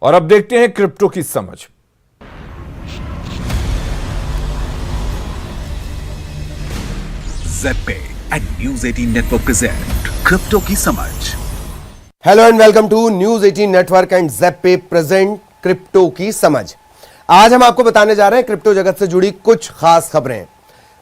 और अब देखते हैं क्रिप्टो की समझ। ZebPay and news 18 network present crypto की समझ। Hello and welcome to news 18 network and ZebPay present crypto की समझ। आज हम आपको बताने जा रहे हैं क्रिप्टो जगत से जुड़ी कुछ खास खबरें।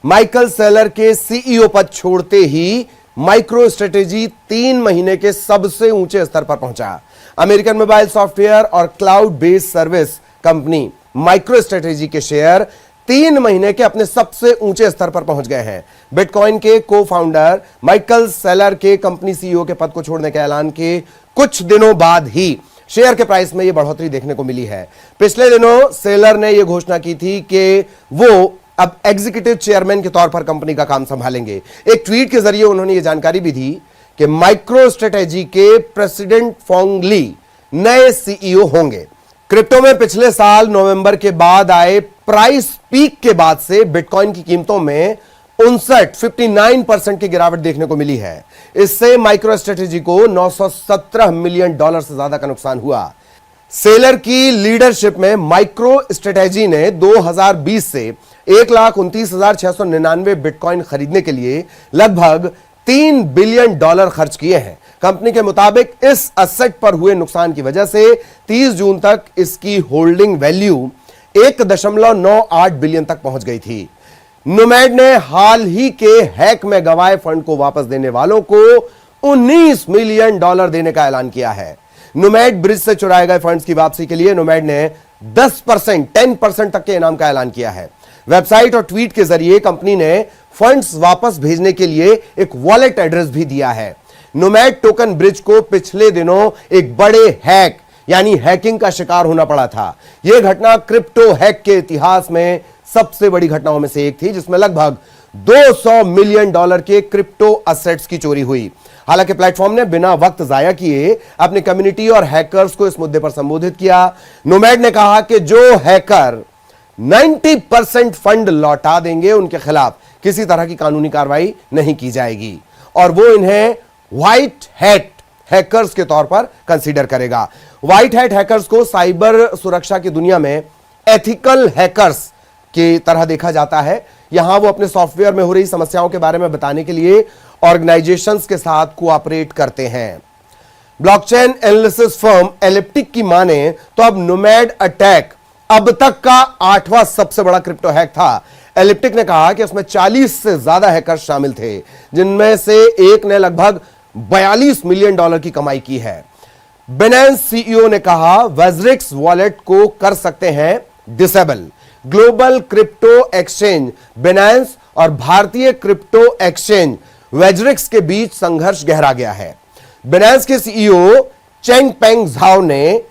माइकल सेलर के सीईओ पद छोड़ते ही माइक्रो स्ट्रेटेजी 3 महीने के सबसे ऊंचे स्तर पर पहुंचा। अमेरिकन मोबाइल सॉफ्टवेयर और cloud based service company micro strategy के शेयर 3 महीने के अपने सबसे ऊंचे स्तर पर पहुंच गए हैं। बिटकॉइन के को फाउंडर माइकल सेलर के कंपनी सीईओ के पद को छोड़ने के ऐलान के कुछ दिनों बाद ही शेयर के प्राइस में यह बढ़ोतरी देखने को मिली है। पिछले दिनों सेलर ने यह घोषणा की थी कि वो अब एग्जीक्यूटिव चेयरमैन के तौर पर कंपनी का काम संभालेंगे। एक ट्वीट के जरिए उन्होंने यह जानकारी भी दी कि माइक्रो स्ट्रेटेजी के प्रेसिडेंट फोंग ली नए सीईओ होंगे। क्रिप्टो में पिछले साल नवंबर के बाद आए प्राइस पीक के बाद से बिटकॉइन की कीमतों में 59% की गिरावट देखने को मिली है। इससे माइक्रो स्ट्रेटेजी को $917 मिलियन से ज्यादा का नुकसान हुआ। सेलर की लीडरशिप में माइक्रो स्ट्रेटेजी ने 2020 से 1,29,699 बिटकॉइन खरीदने के लिए लगभग $3 बिलियन खर्च किए हैं। कंपनी के मुताबिक इस असेट पर हुए नुकसान की वजह से 30 जून तक इसकी होल्डिंग वैल्यू 1.98 बिलियन तक पहुंच गई थी। नोमैड ने हाल ही के हैक में गंवाए फंड को वापस देने वालों को $19 मिलियन देने का ऐलान किया है। नोमैड ब्रिज से चुराए गए फंड्स की वापसी के लिए नोमैड ने 10% तक के इनाम का ऐलान किया है। वेबसाइट और ट्वीट के जरिए कंपनी ने फंड्स वापस भेजने के लिए एक वॉलेट एड्रेस भी दिया है। नोमैड टोकन ब्रिज को पिछले दिनों एक बड़े हैक यानी हैकिंग का शिकार होना पड़ा था। यह घटना क्रिप्टो हैक के इतिहास में सबसे बड़ी घटनाओं में से एक थी, जिसमें लगभग $200 मिलियन के क्रिप्टो असेट्स की चोरी हुई। हालांकि प्लेटफॉर्म ने बिना वक्त जाया किए अपनी कम्युनिटी और हैकर्स को इस मुद्दे पर संबोधित किया। नोमैड ने कहा कि जो हैकर 90% फंड लौटा देंगे उनके खिलाफ किसी तरह की कानूनी कार्रवाई नहीं की जाएगी और वो इन्हें व्हाइट हैट हैकर्स के तौर पर कंसीडर करेगा। व्हाइट हैट हैकर्स को साइबर सुरक्षा की दुनिया में एथिकल हैकर्स की तरह देखा जाता है। यहां वो अपने सॉफ्टवेयर में हो रही समस्याओं के बारे में बताने के लिए ऑर्गेनाइजेशंस के साथ कोऑपरेट करते हैं। ब्लॉकचेन एनालिसिस फर्म एलिप्टिक की माने तो अब नोमैड अटैक अब तक का 8वां सबसे बड़ा क्रिप्टो हैक था। एलिप्टिक ने कहा कि उसमें 40 से ज्यादा हैकर्स शामिल थे, जिनमें से एक ने लगभग $42 मिलियन की कमाई की है। बिनेंस सीईओ ने कहा वैजरिक्स वॉलेट को कर सकते हैं disable. Global crypto exchange Binance और भारतीय क्रिप्टो एक्सचेंज वैजरिक्स के बीच संघर्ष गहरा गया है। बिनेंस के सीईओ चेंगपेंग झाओ ने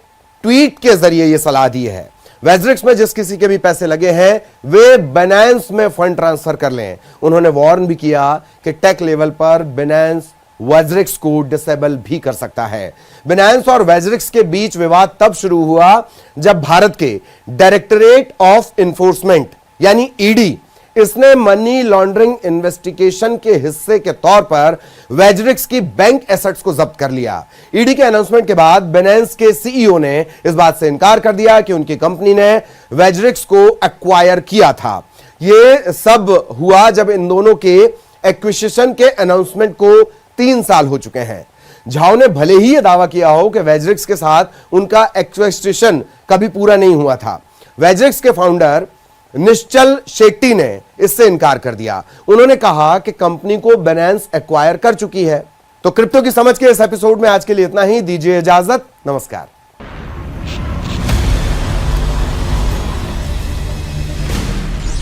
ट्वीट के जरिए यह सलाह दी है। वैजरिक्स में जिस किसी के भी पैसे लगे हैं वे बिनेंस में फंड ट्रांसफर कर लें। उन्होंने वार्न भी किया कि टेक लेवल पर बिनेंस वैजरिक्स को डिसेबल भी कर सकता है। बिनेंस और वैजरिक्स के बीच विवाद तब शुरू हुआ जब भारत के डायरेक्टरेट ऑफ इन्फोर्समेंट यानी ईडी इसने मनी लॉन्ड्रिंग इन्वेस्टिगेशन के हिस्से के तौर पर वैजरिक्स की बैंक एसेट्स को जब्त कर लिया। ईडी के अनाउंसमेंट के बाद बिनेंस के सीईओ ने इस बात से इनकार कर दिया कि उनकी कंपनी ने वैजरिक्स को एक्वायर किया था। यह सब हुआ जब इन दोनों के एक्विजिशन के अनाउंसमेंट को 3 साल हो चुके हैं। झाओ ने भले ही यह दावा किया हो कि वैजरिक्स के साथ उनका एक्विजिशन कभी पूरा नहीं हुआ था। वैजरिक्स के फाउंडर निश्चल शेट्टी ने इससे इनकार कर दिया। उन्होंने कहा कि कंपनी को बिनेंस एक्वायर कर चुकी है। तो क्रिप्टो की समझ के इस एपिसोड में आज के लिए इतना ही। दीजिए इजाजत, नमस्कार।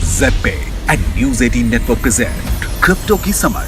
ZebPay and news 18 network present crypto की समझ।